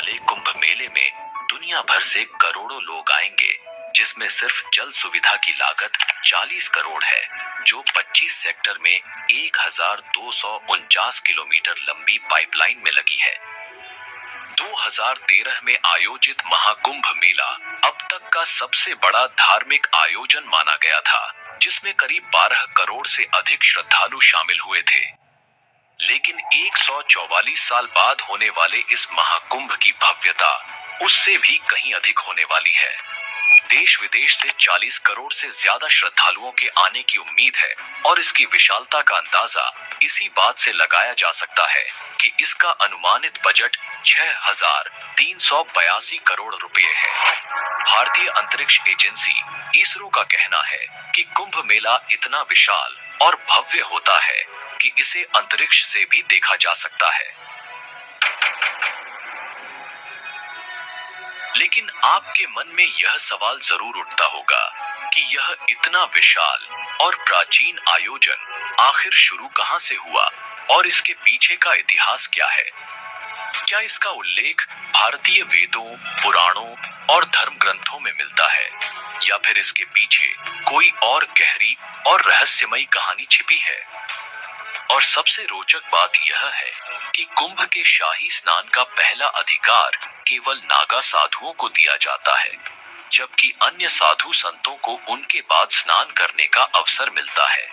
वाले कुंभ मेले में दुनिया भर से करोड़ों लोग आएंगे, जिसमें सिर्फ जल सुविधा की लागत 40 करोड़ है, जो 25 सेक्टर में 1249 किलोमीटर लंबी पाइपलाइन में लगी है। 2013 में आयोजित महाकुंभ मेला अब तक का सबसे बड़ा धार्मिक आयोजन माना गया था, जिसमें करीब 12 करोड़ से अधिक श्रद्धालु शामिल हुए थे। लेकिन 144 साल बाद होने वाले इस महाकुंभ की भव्यता उससे भी कहीं अधिक होने वाली है। देश विदेश से 40 करोड़ से ज्यादा श्रद्धालुओं के आने की उम्मीद है और इसकी विशालता का अंदाजा इसी बात से लगाया जा सकता है कि इसका अनुमानित बजट 6,382 करोड़ रुपए है। भारतीय अंतरिक्ष एजेंसी इसरो का कहना है कि कुंभ मेला इतना विशाल और भव्य होता है कि इसे अंतरिक्ष से भी देखा जा सकता है। लेकिन आपके मन में यह सवाल जरूर उठता होगा कि यह इतना विशाल और प्राचीन आयोजन आखिर शुरू कहां से हुआ और इसके पीछे का इतिहास क्या है। क्या इसका उल्लेख भारतीय वेदों, पुराणों और धर्म ग्रंथों में मिलता है, या फिर इसके पीछे कोई और गहरी और रहस्यमयी कहानी छिपी है। और सबसे रोचक बात यह है कि कुंभ के शाही स्नान का पहला अधिकार केवल नागा साधुओं को दिया जाता है, जबकि अन्य साधु संतों को उनके बाद स्नान करने का अवसर मिलता है।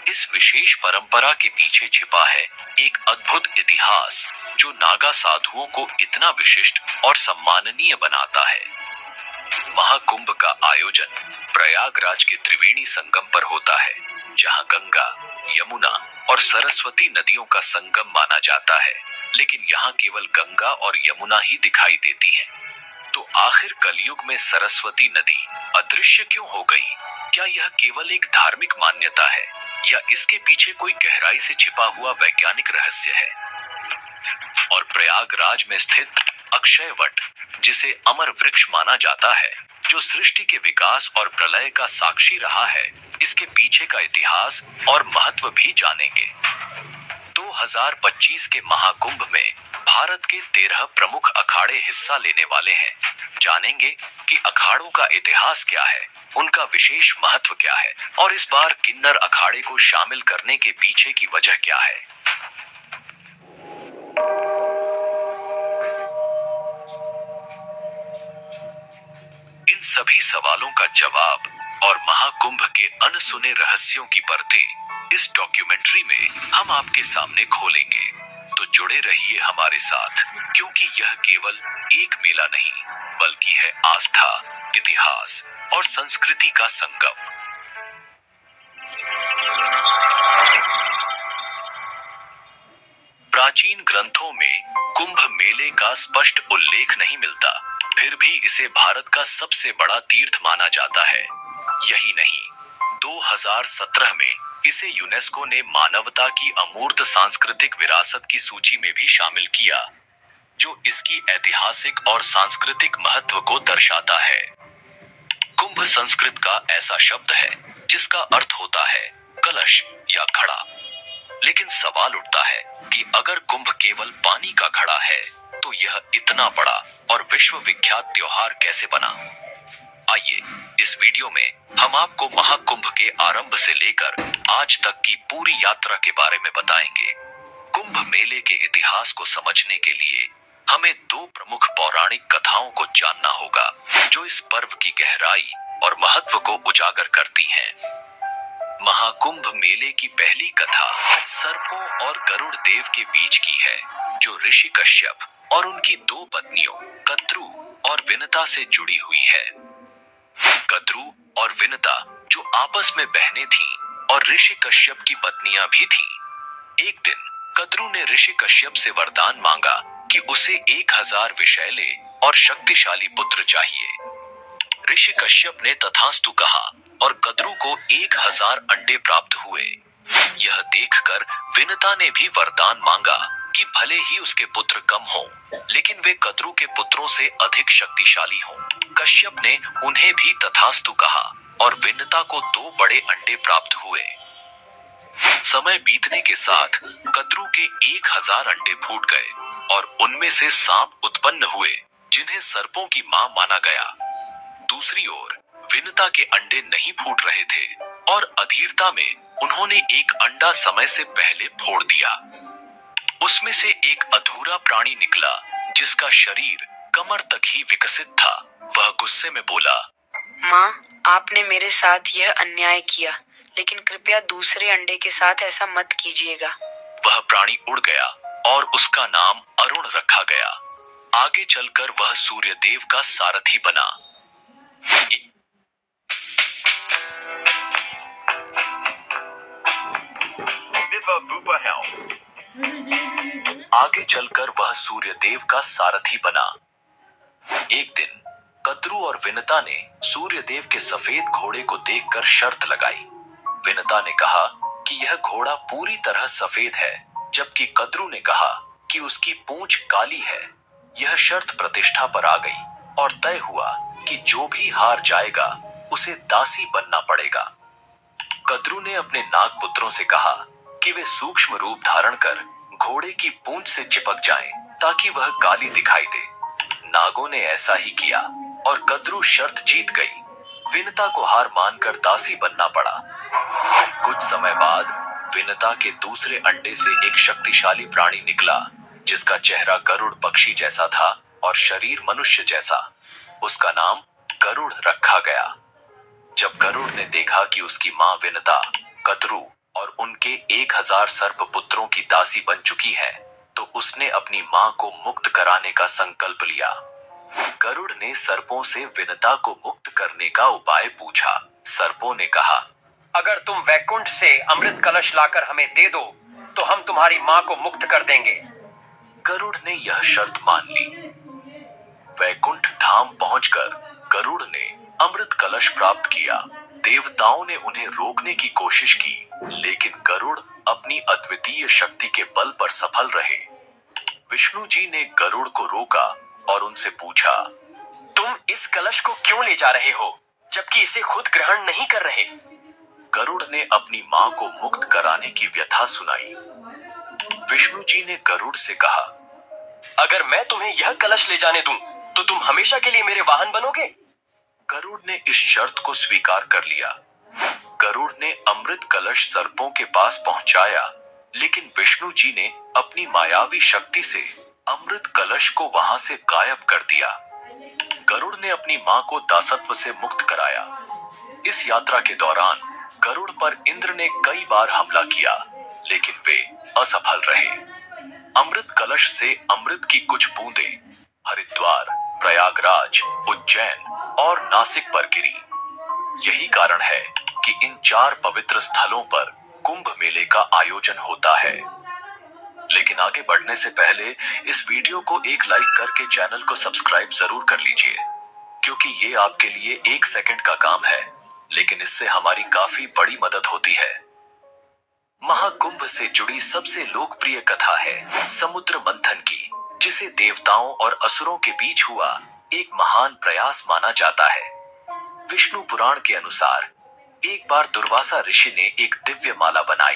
इस विशेष परंपरा के पीछे छिपा है एक अद्भुत इतिहास, जो नागा साधुओं को इतना विशिष्ट और सम्माननीय बनाता है। महाकुंभ का आयोजन प्रयागराज के त्रिवेणी संगम पर होता है, जहां गंगा, यमुना और सरस्वती नदियों का संगम माना जाता है। लेकिन यहाँ केवल गंगा और यमुना ही दिखाई देती हैं। तो आखिर कलयुग में सरस्वती नदी अदृश्य क्यों हो गई? क्या यह केवल एक धार्मिक मान्यता है, या इसके पीछे कोई गहराई से छिपा हुआ वैज्ञानिक रहस्य है? और प्रयागराज में स्थित अक्षय वट, जिसे अमर वृक्ष माना जाता है, जो सृष्टि के विकास और प्रलय का साक्षी रहा है, इसके पीछे का इतिहास और महत्व भी जानेंगे। 2025 के महाकुंभ में भारत के 13 प्रमुख अखाड़े हिस्सा लेने वाले हैं। जानेंगे कि अखाड़ों का इतिहास क्या है, उनका विशेष महत्व क्या है, और इस बार किन्नर अखाड़े को शामिल करने के पीछे की वजह क्या है। इन सभी सवालों का जवाब और महाकुंभ के अनसुने रहस्यों की परतें इस डॉक्यूमेंट्री में हम आपके सामने खोलेंगे। तो जुड़े रहिए हमारे साथ, क्योंकि यह केवल एक मेला नहीं, बल्कि है आस्था, इतिहास और संस्कृति का संगम। प्राचीन ग्रंथों में कुंभ मेले का स्पष्ट उल्लेख नहीं मिलता, फिर भी इसे भारत का सबसे बड़ा तीर्थ माना जाता है। यही नहीं, 2017 में इसे यूनेस्को ने मानवता की अमूर्त सांस्कृतिक विरासत की सूची में भी शामिल किया, जो इसकी ऐतिहासिक और सांस्कृतिक महत्व को दर्शाता है। कुंभ संस्कृत का ऐसा शब्द है जिसका अर्थ होता है कलश या घड़ा। लेकिन सवाल उठता है कि अगर कुंभ केवल पानी का घड़ा है, तो यह इतना बड़ा और विश्व विख्यात त्योहार कैसे बना? आइए इस वीडियो में हम आपको महाकुंभ के आरंभ से लेकर आज तक की पूरी यात्रा के बारे में बताएंगे। कुंभ मेले के इतिहास को समझने के लिए हमें दो प्रमुख पौराणिक कथाओं को जानना होगा, जो इस पर्व की गहराई और महत्व को उजागर करती हैं। महाकुंभ मेले की पहली कथा सर्पों और गरुड़ देव के बीच की है, जो ऋषि कश्यप और उनकी दो पत्नियों कद्रू और विनता से जुड़ी हुई है। कद्रू और विनता, जो आपस में बहनें थीं और ऋषि कश्यप की पत्नियां भी थीं। एक दिन कद्रू ने ऋषि कश्यप से वरदान मांगा कि उसे 1000 विषैले और शक्तिशाली पुत्र चाहिए। ऋषि कश्यप ने तथास्तु कहा और कद्रू को 1000 अंडे प्राप्त हुए। यह देखकर विनता ने भी वरदान मांगा कि भले ही उसके पुत्र कम हों, लेकिन वे कद्रू के पुत्रों से अधिक शक्तिशाली हों। कश्यप ने उन्हें भी तथास्तु कहा और विनता को 2 बड़े अंडे प्राप्त हुए। समय बीतने के साथ कद्रू के 1000 अंडे फूट गए और उनमें से सांप उत्पन्न हुए जिन्हें सर्पों की मां माना गया। दूसरी ओर विनता के अंडे नहीं फूट रहे थे और अधीरता में उन्होंने एक अंडा समय से पहले फोड़ दिया। उसमें से एक अधूरा प्राणी निकला जिसका शरीर कमर तक ही विकसित था। वह गुस्से में बोला, माँ, आपने मेरे साथ यह अन्याय किया, लेकिन कृपया दूसरे अंडे के साथ ऐसा मत कीजिएगा। वह प्राणी उड़ गया और उसका नाम अरुण रखा गया। आगे चलकर वह सूर्यदेव का सारथी बना। आगे चलकर वह सूर्यदेव का सारथी बना। एक दिन कद्रू और विनता ने सूर्यदेव के सफेद घोड़े को देखकर शर्त लगाई। विनता ने कहा कि यह घोड़ा पूरी तरह सफेद है, जबकि कद्रू ने कहा कि उसकी पूंछ काली है। यह शर्त प्रतिष्ठा पर आ गई और तय हुआ कि जो भी हार जाएगा उसे दासी बनना पड़ेगा। कद्रू ने अपने नागपुत्रों से कहा कि वे सूक्ष्म रूप धारण कर घोड़े की पूंछ से चिपक जाएं ताकि वह काली दिखाई दे। नागों ने ऐसा ही किया और कद्रू शर्त जीत गई। विनता को हार मानकर दासी बनना पड़ा। कुछ समय बाद विनता के दूसरे अंडे से एक शक्तिशाली प्राणी निकला जिसका चेहरा गरुड़ पक्षी जैसा था और शरीर मनुष्य जैसा। उसका नाम गरुड़ रखा गया। जब गरुड़ ने देखा कि उसकी मां विनता, कद्रू और उनके 1000 सर्प पुत्रों की दासी बन चुकी है, तो उसने अपनी मां को मुक्त कराने का संकल्प लिया। गरुड़ ने सर्पों से विनता को मुक्त करने का उपाय पूछा। सर्पों ने कहा, अगर तुम वैकुंठ से अमृत कलश लाकर हमें दे दो तो हम तुम्हारी मां को मुक्त कर देंगे। गरुड़ ने यह शर्त मान ली। वैकुंठ धाम पहुंचकर गरुड़ ने अमृत कलश प्राप्त किया। देवताओं ने उन्हें रोकने की कोशिश की, लेकिन गरुड़ अपनी अद्वितीय शक्ति के बल पर सफल रहे। विष्णु जी ने गरुड़ को रोका और उनसे पूछा, तुम इस कलश को क्यों ले जा रहे हो, जबकि इसे खुद ग्रहण नहीं कर रहे? गरुड़ ने अपनी मां को मुक्त कराने की व्यथा सुनाई। विष्णु जी ने गरुड़ से कहा, अगर मैं तुम्हें यह कलश ले जाने दूं, तो तुम हमेशा के लिए मेरे वाहन बनोगे? गरुड़ ने इस शर्त को स्वीकार कर लिया। गरुड़ ने अमृत कलश सर्पों के पास पहुंचाया, लेकिन विष्णु जी ने अपनी मायावी शक्ति से अमृत कलश को वहां से गायब कर दिया। गरुड़ ने अपनी मां को दासत्व से मुक्त कराया। इस यात्रा के दौरान गरुड़ पर इंद्र ने कई बार हमला किया, लेकिन वे असफल रहे। अमृत कलश से अमृत की कुछ बूंदें हरिद्वार, प्रयागराज, उज्जैन और नासिक पर गिरी। यही कारण है कि इन 4 पवित्र स्थलों पर कुंभ मेले का आयोजन होता है। लेकिन आगे बढ़ने से पहले इस वीडियो को एक लाइक करके चैनल को सब्सक्राइब जरूर कर लीजिए, क्योंकि ये आपके लिए 1 सेकंड का काम है, लेकिन इससे हमारी काफी बड़ी मदद होती है। महाकुंभ से जुड़ी सबसे लोकप्रिय कथा है समुद्र मंथन की, जिसे देवताओं और असुरों के बीच हुआ एक महान प्रयास माना जाता है। विष्णु पुराण के अनुसार एक बार दुर्वासा ऋषि ने एक दिव्य माला बनाई।